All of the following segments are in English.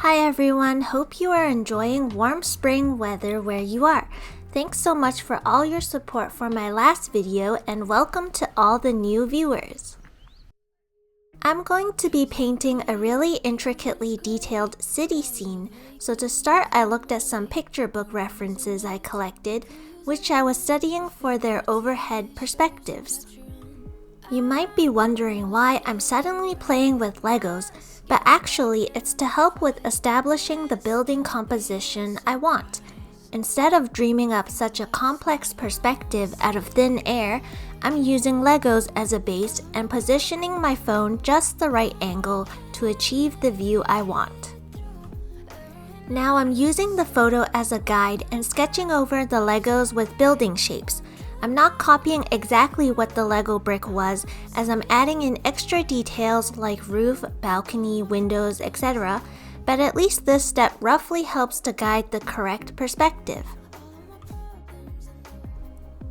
Hi everyone, hope you are enjoying warm spring weather where you are. Thanks so much for all your support for my last video and welcome to all the new viewers. I'm going to be painting a really intricately detailed city scene, so to start I looked at some picture book references I collected, which I was studying for their overhead perspectives. You might be wondering why I'm suddenly playing with Legos, but actually it's to help with establishing the building composition I want. Instead of dreaming up such a complex perspective out of thin air, I'm using Legos as a base and positioning my phone just the right angle to achieve the view I want. Now I'm using the photo as a guide and sketching over the Legos with building shapes. I'm not copying exactly what the Lego brick was, as I'm adding in extra details like roof, balcony, windows, etc., but at least this step roughly helps to guide the correct perspective.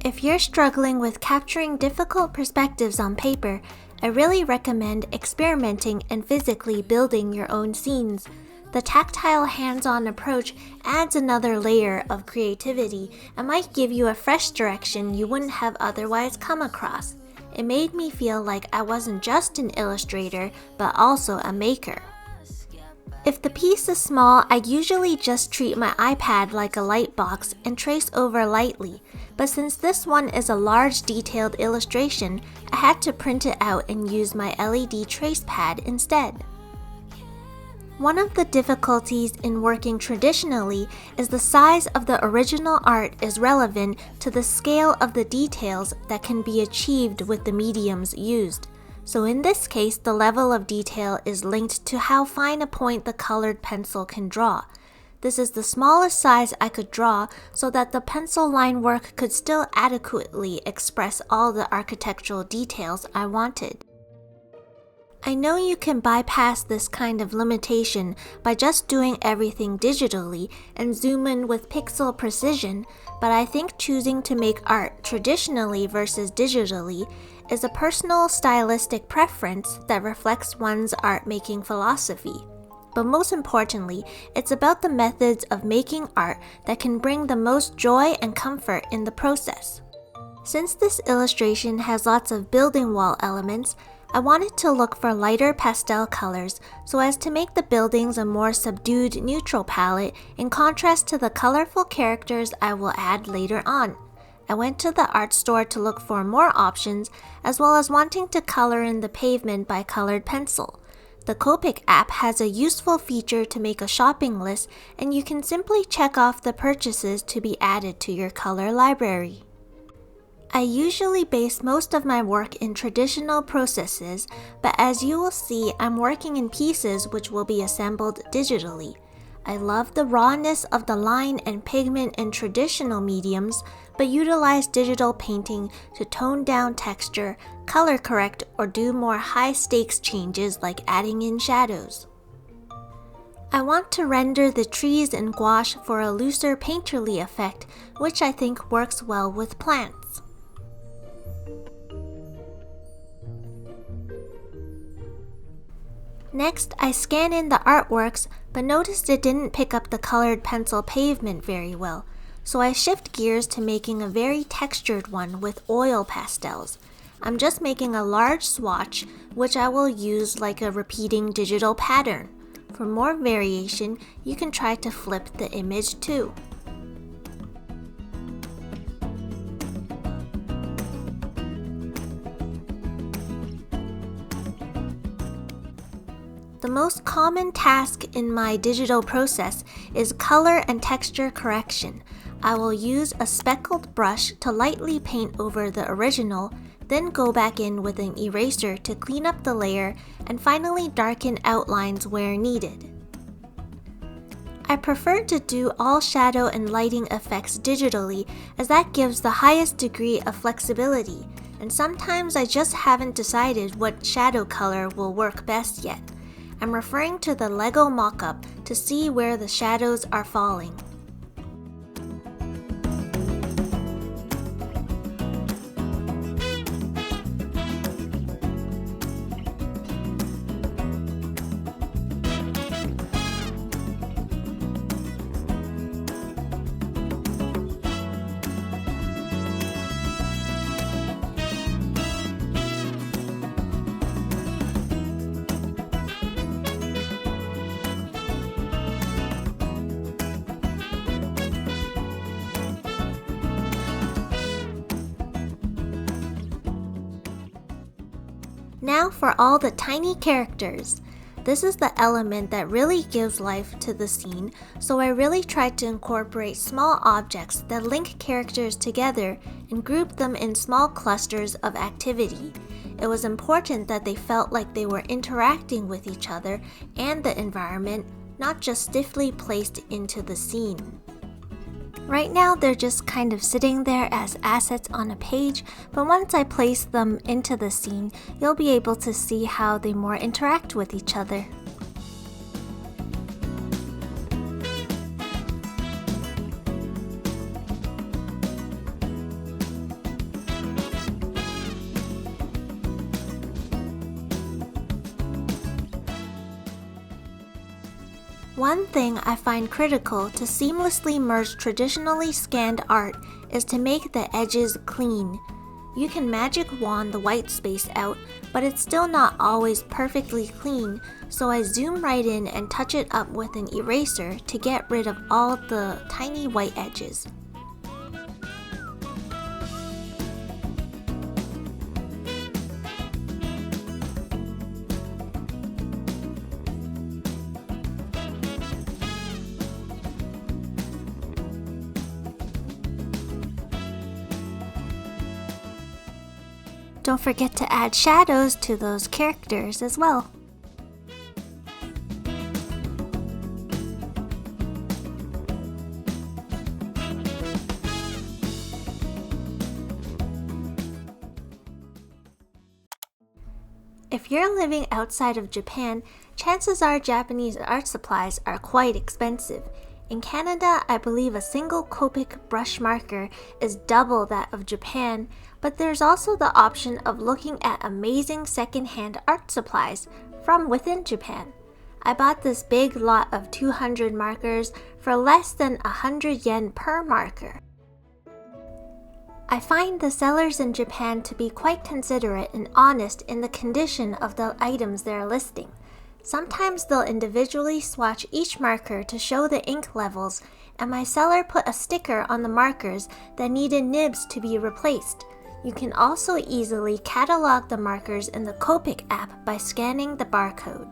If you're struggling with capturing difficult perspectives on paper, I really recommend experimenting and physically building your own scenes. The tactile hands-on approach adds another layer of creativity and might give you a fresh direction you wouldn't have otherwise come across. It made me feel like I wasn't just an illustrator, but also a maker. If the piece is small, I usually just treat my iPad like a light box and trace over lightly, but since this one is a large detailed illustration, I had to print it out and use my LED trace pad instead. One of the difficulties in working traditionally is the size of the original art is relevant to the scale of the details that can be achieved with the mediums used. So in this case, the level of detail is linked to how fine a point the colored pencil can draw. This is the smallest size I could draw so that the pencil line work could still adequately express all the architectural details I wanted. I know you can bypass this kind of limitation by just doing everything digitally and zoom in with pixel precision, but I think choosing to make art traditionally versus digitally is a personal stylistic preference that reflects one's art-making philosophy. But most importantly, it's about the methods of making art that can bring the most joy and comfort in the process. Since this illustration has lots of building wall elements, I wanted to look for lighter pastel colors so as to make the buildings a more subdued neutral palette in contrast to the colorful characters I will add later on. I went to the art store to look for more options as well as wanting to color in the pavement by colored pencil. The Copic app has a useful feature to make a shopping list and you can simply check off the purchases to be added to your color library. I usually base most of my work in traditional processes, but as you will see, I'm working in pieces which will be assembled digitally. I love the rawness of the line and pigment in traditional mediums, but utilize digital painting to tone down texture, color correct, or do more high-stakes changes like adding in shadows. I want to render the trees in gouache for a looser painterly effect, which I think works well with plants. Next, I scan in the artworks, but noticed it didn't pick up the colored pencil pavement very well, so I shift gears to making a very textured one with oil pastels. I'm just making a large swatch, which I will use like a repeating digital pattern. For more variation, you can try to flip the image too. The most common task in my digital process is color and texture correction. I will use a speckled brush to lightly paint over the original, then go back in with an eraser to clean up the layer, and finally darken outlines where needed. I prefer to do all shadow and lighting effects digitally as that gives the highest degree of flexibility, and sometimes I just haven't decided what shadow color will work best yet. I'm referring to the Lego mockup to see where the shadows are falling. Now for all the tiny characters. This is the element that really gives life to the scene, so I really tried to incorporate small objects that link characters together and group them in small clusters of activity. It was important that they felt like they were interacting with each other and the environment, not just stiffly placed into the scene. Right now, they're just kind of sitting there as assets on a page, but once I place them into the scene, you'll be able to see how they more interact with each other. One thing I find critical to seamlessly merge traditionally scanned art is to make the edges clean. You can magic wand the white space out, but it's still not always perfectly clean, so I zoom right in and touch it up with an eraser to get rid of all the tiny white edges. Don't forget to add shadows to those characters as well. If you're living outside of Japan, chances are Japanese art supplies are quite expensive. In Canada, I believe a single Copic brush marker is double that of Japan, but there's also the option of looking at amazing second-hand art supplies from within Japan. I bought this big lot of 200 markers for less than 100 yen per marker. I find the sellers in Japan to be quite considerate and honest in the condition of the items they're listing. Sometimes they'll individually swatch each marker to show the ink levels, and my seller put a sticker on the markers that needed nibs to be replaced. You can also easily catalog the markers in the Copic app by scanning the barcode.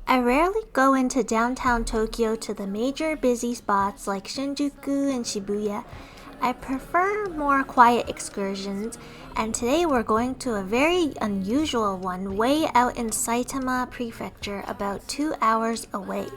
I rarely go into downtown Tokyo to the major busy spots like Shinjuku and Shibuya. I prefer more quiet excursions, and today we're going to a very unusual one way out in Saitama Prefecture, about 2 hours away.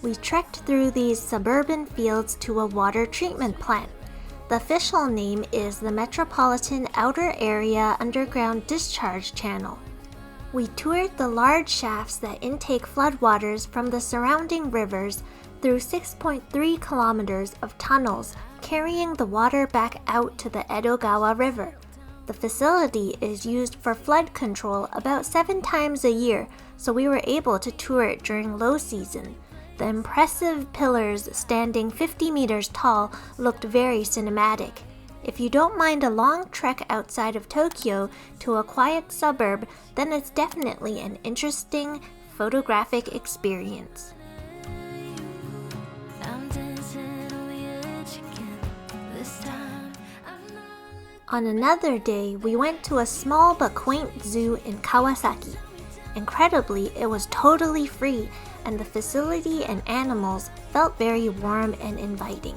We trekked through these suburban fields to a water treatment plant. The official name is the Metropolitan Outer Area Underground Discharge Channel. We toured the large shafts that intake floodwaters from the surrounding rivers through 6.3 kilometers of tunnels carrying the water back out to the Edogawa River. The facility is used for flood control about 7 times a year, so we were able to tour it during low season. The impressive pillars standing 50 meters tall looked very cinematic. If you don't mind a long trek outside of Tokyo to a quiet suburb, then it's definitely an interesting photographic experience. On another day, we went to a small but quaint zoo in Kawasaki. Incredibly, it was totally free, and the facility and animals felt very warm and inviting.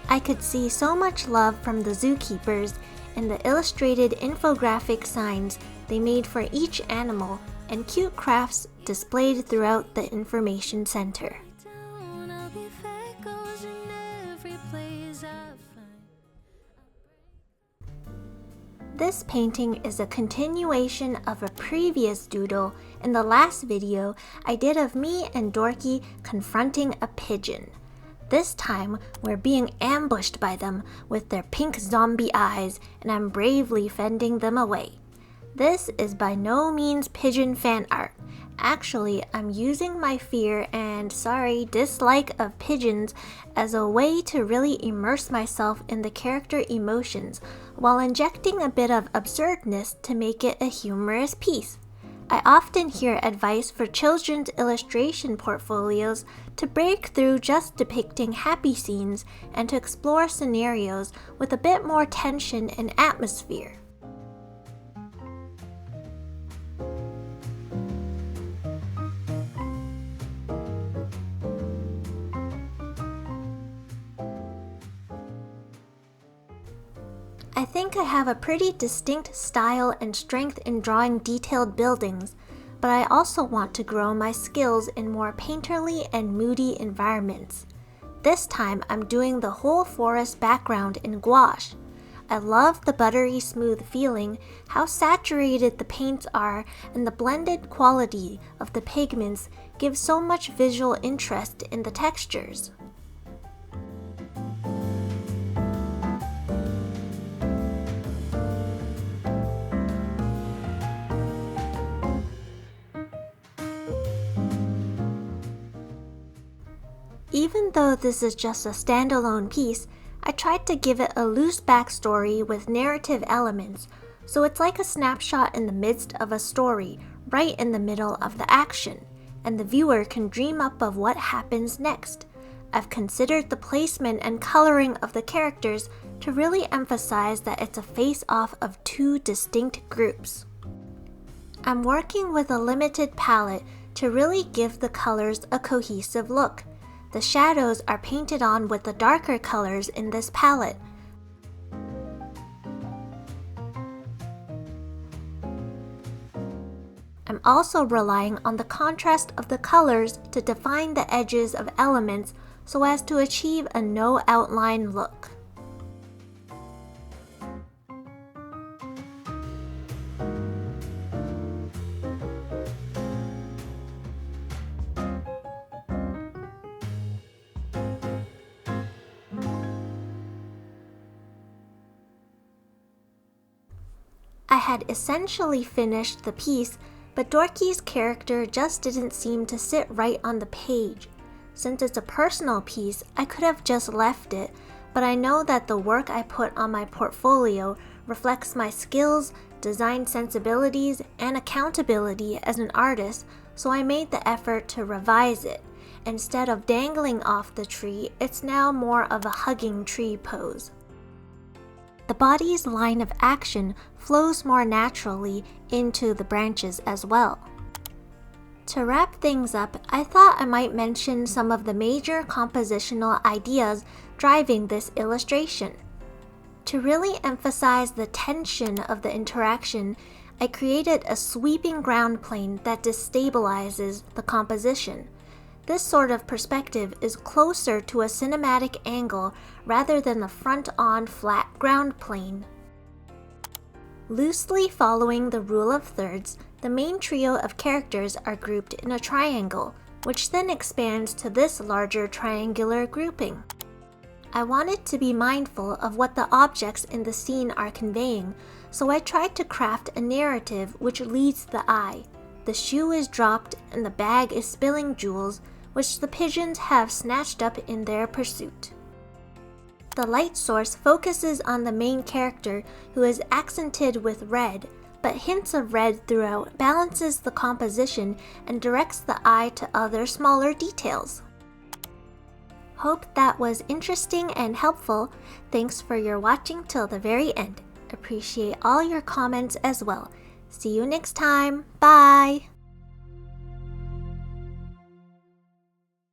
I could see so much love from the zookeepers in the illustrated infographic signs they made for each animal and cute crafts displayed throughout the information center. This painting is a continuation of a previous doodle in the last video I did of me and Dorky confronting a pigeon. This time, we're being ambushed by them with their pink zombie eyes, and I'm bravely fending them away. This is by no means pigeon fan art. Actually, I'm using my fear and, dislike of pigeons as a way to really immerse myself in the character emotions while injecting a bit of absurdness to make it a humorous piece. I often hear advice for children's illustration portfolios to break through just depicting happy scenes and to explore scenarios with a bit more tension and atmosphere. I think I have a pretty distinct style and strength in drawing detailed buildings, but I also want to grow my skills in more painterly and moody environments. This time I'm doing the whole forest background in gouache. I love the buttery smooth feeling, how saturated the paints are, and the blended quality of the pigments gives so much visual interest in the textures. Even though this is just a standalone piece, I tried to give it a loose backstory with narrative elements, so it's like a snapshot in the midst of a story, right in the middle of the action, and the viewer can dream up of what happens next. I've considered the placement and coloring of the characters to really emphasize that it's a face-off of two distinct groups. I'm working with a limited palette to really give the colors a cohesive look. The shadows are painted on with the darker colors in this palette. I'm also relying on the contrast of the colors to define the edges of elements so as to achieve a no outline look. I had essentially finished the piece, but Dorky's character just didn't seem to sit right on the page. Since it's a personal piece, I could have just left it, but I know that the work I put on my portfolio reflects my skills, design sensibilities, and accountability as an artist, so I made the effort to revise it. Instead of dangling off the tree, it's now more of a hugging tree pose. The body's line of action flows more naturally into the branches as well. To wrap things up, I thought I might mention some of the major compositional ideas driving this illustration. To really emphasize the tension of the interaction, I created a sweeping ground plane that destabilizes the composition. This sort of perspective is closer to a cinematic angle rather than the front-on flat ground plane. Loosely following the rule of thirds, the main trio of characters are grouped in a triangle, which then expands to this larger triangular grouping. I wanted to be mindful of what the objects in the scene are conveying, so I tried to craft a narrative which leads the eye. The shoe is dropped and the bag is spilling jewels, which the pigeons have snatched up in their pursuit. The light source focuses on the main character, who is accented with red, but hints of red throughout balances the composition and directs the eye to other smaller details. Hope that was interesting and helpful. Thanks for your watching till the very end. Appreciate all your comments as well. See you next time. Bye!